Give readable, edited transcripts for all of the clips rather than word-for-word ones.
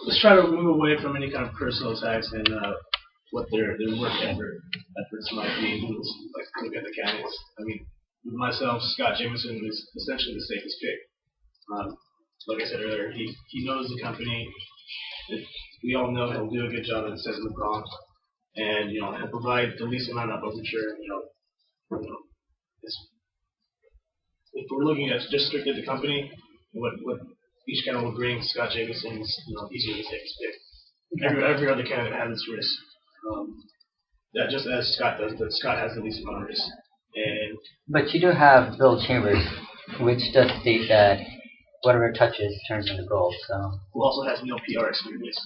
let's try to move away from any kind of personal attacks and what their work efforts might be. Like look at the candidates. I mean, with myself, Scott Jameson is essentially the safest pick. Like I said earlier, he knows the company. We all know he'll do a good job, as it says in the prompt, and he'll provide the least amount of overture. If we're looking at just strictly the company, what each candidate will bring, Scott Jameson is easily the safest pick. Every other candidate has its risk. That just as Scott does, but Scott has the least amount of risk. But you do have Bill Chambers, which does state that whatever touches turns into gold. So who also has no PR experience.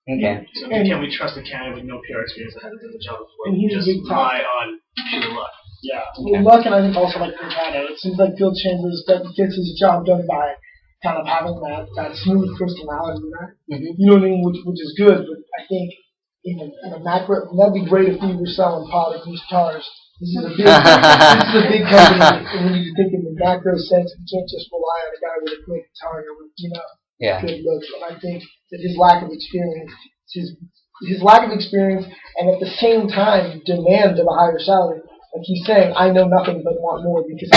Okay. So can we trust a candidate with no PR experience that hasn't done the job before? And he's just rely on pure luck. Yeah, well, luck, and I think also like Ricardo. It seems like Bill Chambers gets his job done by kind of having that smooth personality, right? You know what I mean, which is good. But I think in a macro, that'd be great if we were selling product, used cars. This is a big company, and when you think in the macro sense, you can't just rely on a guy with a quick tongue or with good looks. And I think that his lack of experience, his lack of experience, and at the same time demand of a higher salary. Like he's saying, I know nothing but want more because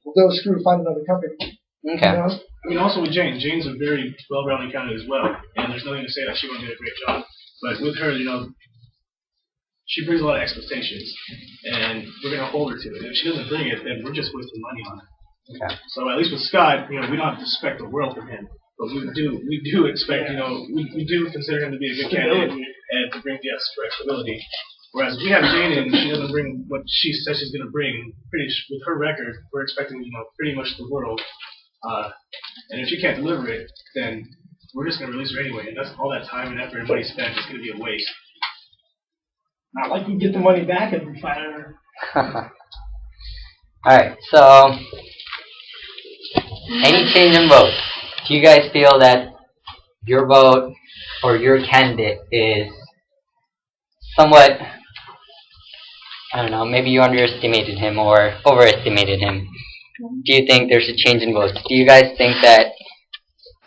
we'll go screw, find another company. Okay. I mean, also with Jane. Jane's a very well-rounded candidate as well, and there's nothing to say that she won't do a great job. But with her, she brings a lot of expectations, and we're going to hold her to it. If she doesn't bring it, then we're just wasting money on her. Okay. So at least with Scott, we don't have to expect the world from him, but we do expect, we do consider him to be a good candidate and to bring the extra stability. Whereas if we have Jane and she doesn't bring what she says she's going to bring, with her record, we're expecting pretty much the world. And if she can't deliver it, then we're just going to release her anyway, and that's all that time and effort and money spent is going to be a waste. Not like we get the money back if we fire her. Alright, so any change in vote? Do you guys feel that your vote or your candidate is somewhat, I don't know, maybe you underestimated him or overestimated him? Do you think there's a change in votes? Do you guys think that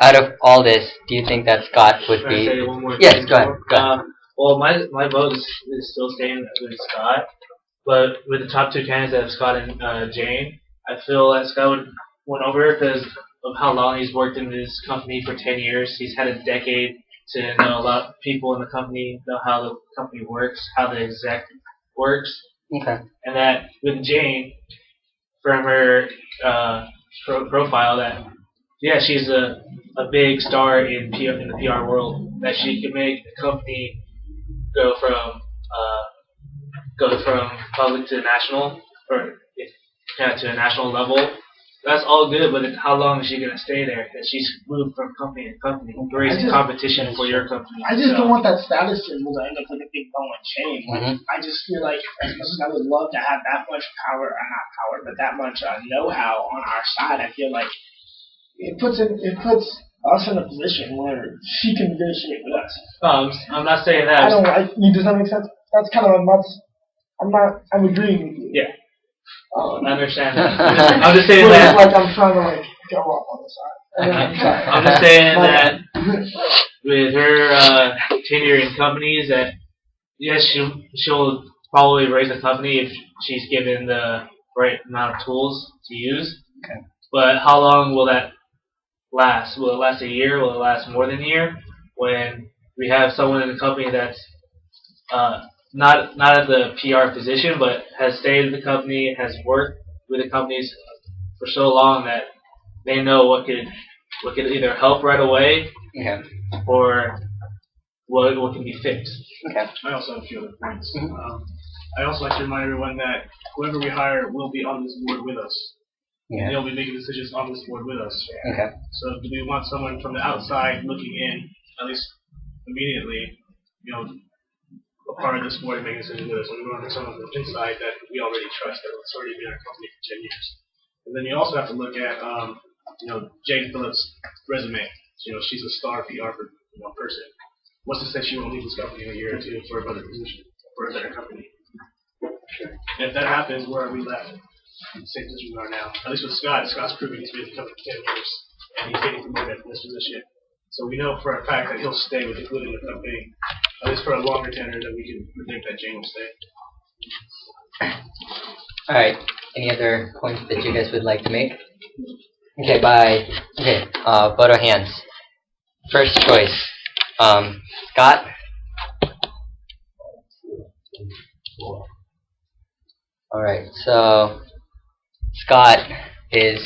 out of all this, do you think that Scott would be... Can I say one more yes, thing? go ahead. Well, my vote is still staying with Scott, but with the top two candidates that have Scott and Jane, I feel that Scott went over because of how long he's worked in this company for 10 years. He's had a decade to know a lot of people in the company, know how the company works, how the exec works. Okay. And that with Jane, from her profile, that she's a big star in the PR world, that she can make the company go from public to national, or to a national level. That's all good, but how long is she going to stay there? Because she's moved from company to company, raising competition for your company. I just don't want that status symbol to end up like a big ball and chain. I just feel like as much as I would love to have that much power, or not power, but that much know-how on our side, I feel like it puts us in a position where she can negotiate with us. I'm not saying that. Does that make sense? That's kind of I'm agreeing with you. Yeah. I understand that. I'm just saying that. Like I'm trying to go off on the side. I'm just saying that with her tenure in companies, that yes, she'll probably raise the company if she's given the right amount of tools to use. Okay. But how long will that last? Will it last a year? Will it last more than a year? When we have someone in the company that's not at the PR position, but has stayed in the company, has worked with the companies for so long that they know what could either help right away, or what can be fixed. Okay. I also have a few other points. I also like to remind everyone that whoever we hire will be on this board with us. Yeah. They'll be making decisions on this board with us. Okay. So do we want someone from the outside looking in, at least immediately, a part of this board and making decisions with us, and we want someone from inside that we already trust, that's already been in our company for 10 years. And then you also have to look at, Jane Phillips' resume. She's a star PR person. What's to say she won't leave this company in a year or two for a better position, for a better company? Sure. And if that happens, where are we left? Same position we are now. At least with Scott. Scott's proving he's been in the company for 10 years, and he's getting promoted from this position. So we know for a fact that he'll stay within the company, at least for a longer tenure than we can predict that Jane will stay. Alright, any other points that you guys would like to make? Okay, vote of hands. First choice, Scott. Alright, so Scott is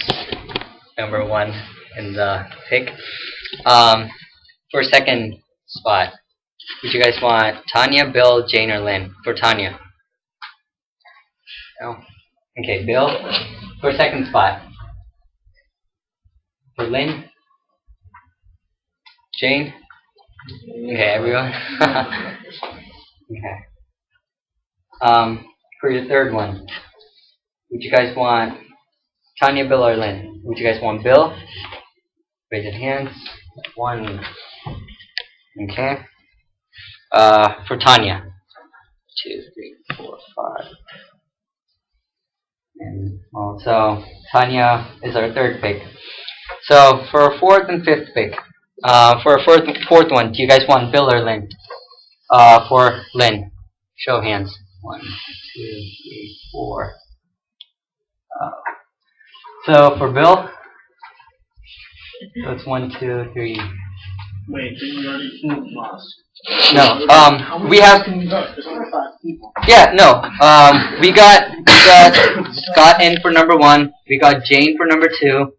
number 1 in the pick. For second spot, would you guys want Tanya, Bill, Jane, or Lynn? For Tanya. No? Okay, Bill. For second spot. For Lynn? Jane? Okay, everyone? Okay. For your third one, would you guys want Tanya, Bill, or Lynn? Would you guys want Bill? Raise your hands. 1. Okay. For Tanya. 2, 3, 4, 5. And also, Tanya is our third pick. So, for our fourth and fifth pick, for our fourth one, do you guys want Bill or Lynn? For Lynn, show of hands. 1, 2, 3, 4. So, for Bill, that's 1, 2, 3. Wait, didn't we already lost? No, we have. There's only 5 people. Yeah, no. We got Scott in for number 1. We got Jane for number 2.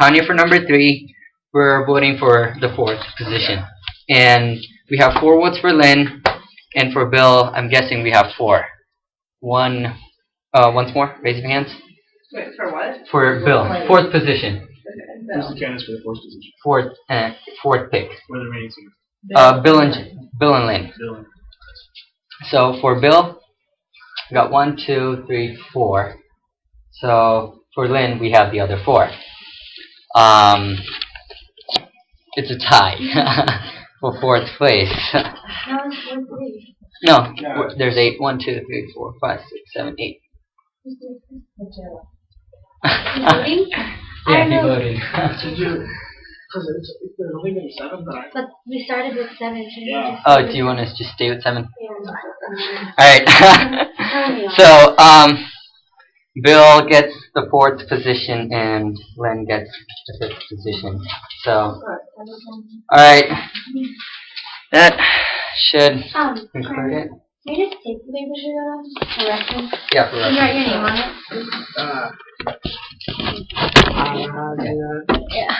Tanya for number 3. We're voting for the 4th position, and we have 4 votes for Lynn, and for Bill, I'm guessing we have 4. Once more. Raise your hands. Wait, for what? For Bill, 4th position. Who's the candidates for the 4th position? 4th pick. What are the remaining 2? Bill and Lynn. Bill. So for Bill, we got 1, 2, 3, 4. So for Lynn, we have the other 4. It's a tie for 4th place. No, there's 8. 1, 2, 3, 4, 5, 6, 7, 8. Voting? Yeah, he voted. Because there's only been 7, But we started with 7. Yeah. Oh, do you want us to just stay with 7? Yeah. Alright. So, Bill gets the 4th position and Lynn gets the 5th position. So, alright. That should conclude it. Can you just take the paper sheet out for reference? Yeah, for Can you reference. write your name on it? Yeah.